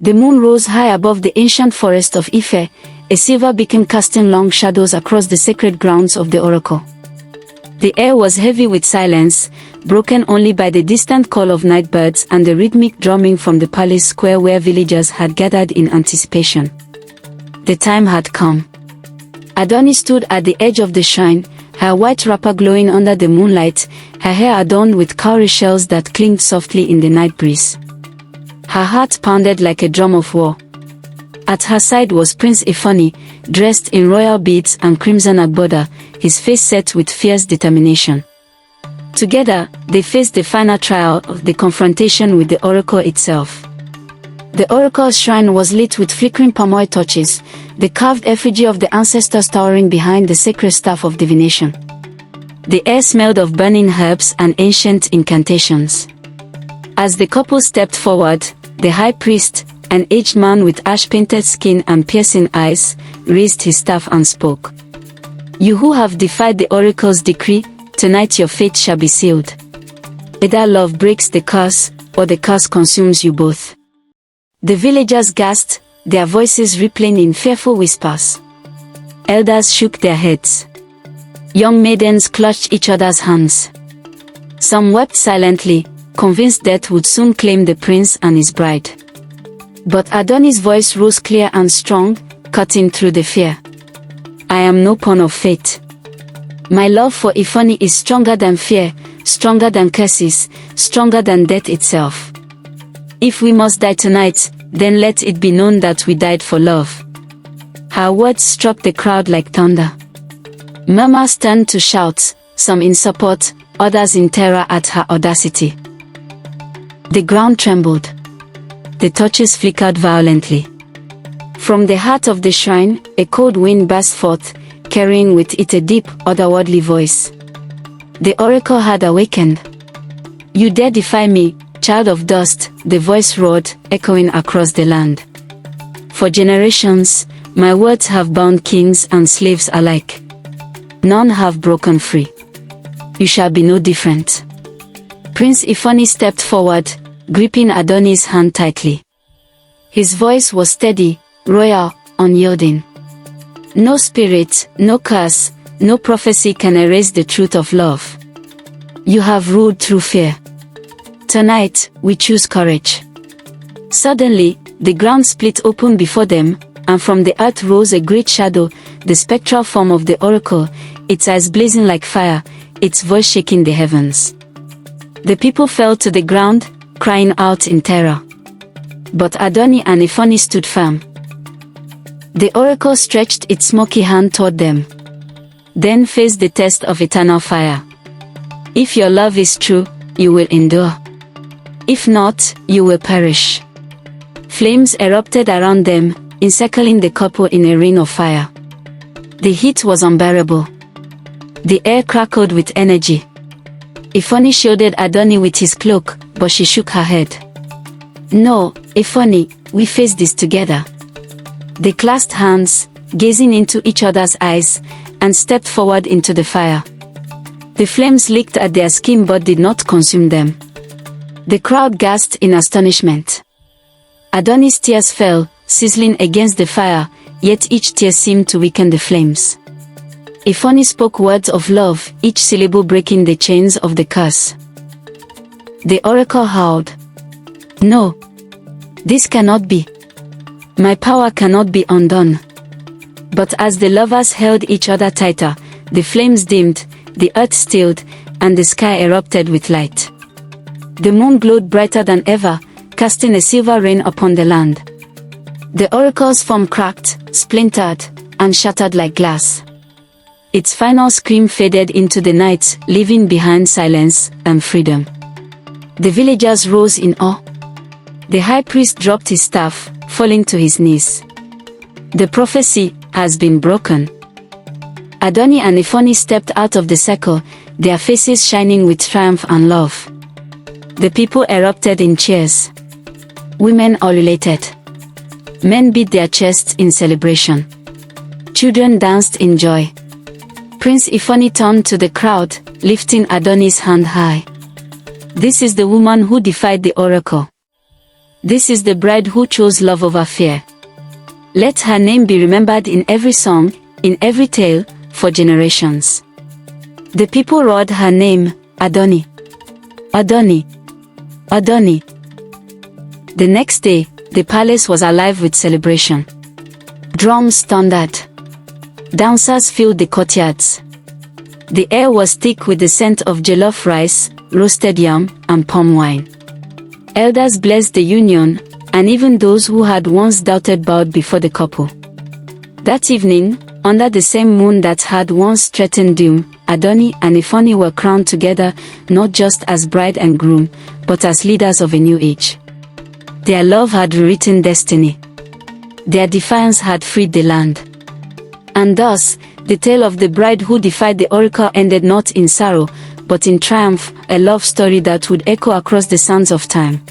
The moon rose high above the ancient forest of Ife, a silver beacon casting long shadows across the sacred grounds of the oracle. The air was heavy with silence, broken only by the distant call of night birds and the rhythmic drumming from the palace square where villagers had gathered in anticipation. The time had come. Adunni stood at the edge of the shrine, her white wrapper glowing under the moonlight, her hair adorned with cowrie shells that clinked softly in the night breeze. Her heart pounded like a drum of war. At her side was Prince Ifeanyi, dressed in royal beads and crimson agbada, his face set with fierce determination. Together, they faced the final trial of the confrontation with the oracle itself. The oracle's shrine was lit with flickering palm oil torches, the carved effigy of the ancestors towering behind the sacred staff of divination. The air smelled of burning herbs and ancient incantations. As the couple stepped forward, the high priest, an aged man with ash-painted skin and piercing eyes, raised his staff and spoke. "You who have defied the oracle's decree, tonight your fate shall be sealed. Either love breaks the curse, or the curse consumes you both." The villagers gasped, their voices rippling in fearful whispers. Elders shook their heads. Young maidens clutched each other's hands. Some wept silently, convinced death would soon claim the prince and his bride. But Adunni's voice rose clear and strong, cutting through the fear. "I am no pawn of fate. My love for Ifeanyi is stronger than fear, stronger than curses, stronger than death itself. If we must die tonight, then let it be known that we died for love." Her words struck the crowd like thunder. Murmurs turned to shouts, some in support, others in terror at her audacity. The ground trembled. The torches flickered violently. From the heart of the shrine, a cold wind burst forth, carrying with it a deep, otherworldly voice. The oracle had awakened. "You dare defy me, child of dust," the voice roared, echoing across the land. "For generations, my words have bound kings and slaves alike. None have broken free. You shall be no different." Prince Ifeanyi stepped forward, gripping Adunni's hand tightly. His voice was steady, royal, unyielding. "No spirit, no curse, no prophecy can erase the truth of love. You have ruled through fear. Tonight, we choose courage." Suddenly, the ground split open before them, and from the earth rose a great shadow, the spectral form of the oracle, its eyes blazing like fire, its voice shaking the heavens. The people fell to the ground, crying out in terror. But Adunni and Ifeanyi stood firm. The oracle stretched its smoky hand toward them. "Then face the test of eternal fire. If your love is true, you will endure. If not, you will perish." Flames erupted around them, encircling the couple in a ring of fire. The heat was unbearable. The air crackled with energy. Ifeanyi shielded Adunni with his cloak, but she shook her head. "No, Ifeanyi, we face this together." They clasped hands, gazing into each other's eyes, and stepped forward into the fire. The flames licked at their skin but did not consume them. The crowd gasped in astonishment. Adunni's tears fell, sizzling against the fire, yet each tear seemed to weaken the flames. Ifeanyi spoke words of love, each syllable breaking the chains of the curse. The oracle howled. "No. This cannot be. My power cannot be undone." But as the lovers held each other tighter, the flames dimmed, the earth stilled, and the sky erupted with light. The moon glowed brighter than ever, casting a silver rain upon the land. The oracle's form cracked, splintered, and shattered like glass. Its final scream faded into the night, leaving behind silence and freedom. The villagers rose in awe. The high priest dropped his staff, falling to his knees. "The prophecy has been broken." Adunni and Ifeanyi stepped out of the circle, their faces shining with triumph and love. The people erupted in cheers. Women ululated. Men beat their chests in celebration. Children danced in joy. Prince Ifeanyi turned to the crowd, lifting Adunni's hand high. "This is the woman who defied the oracle. This is the bride who chose love over fear. Let her name be remembered in every song, in every tale, for generations. The people roared her name, Adunni. Adunni. Adunni. The next day, the palace was alive with celebration. Drums thundered. Dancers filled the courtyards. The air was thick with the scent of jollof rice, roasted yam, and palm wine. Elders blessed the union, and even those who had once doubted bowed before the couple. That evening, under the same moon that had once threatened doom, Adunni and Ifeanyi were crowned together, not just as bride and groom, but as leaders of a new age. Their love had rewritten destiny. Their defiance had freed the land. And thus, the tale of the bride who defied the oracle ended not in sorrow, but in triumph, a love story that would echo across the sands of time.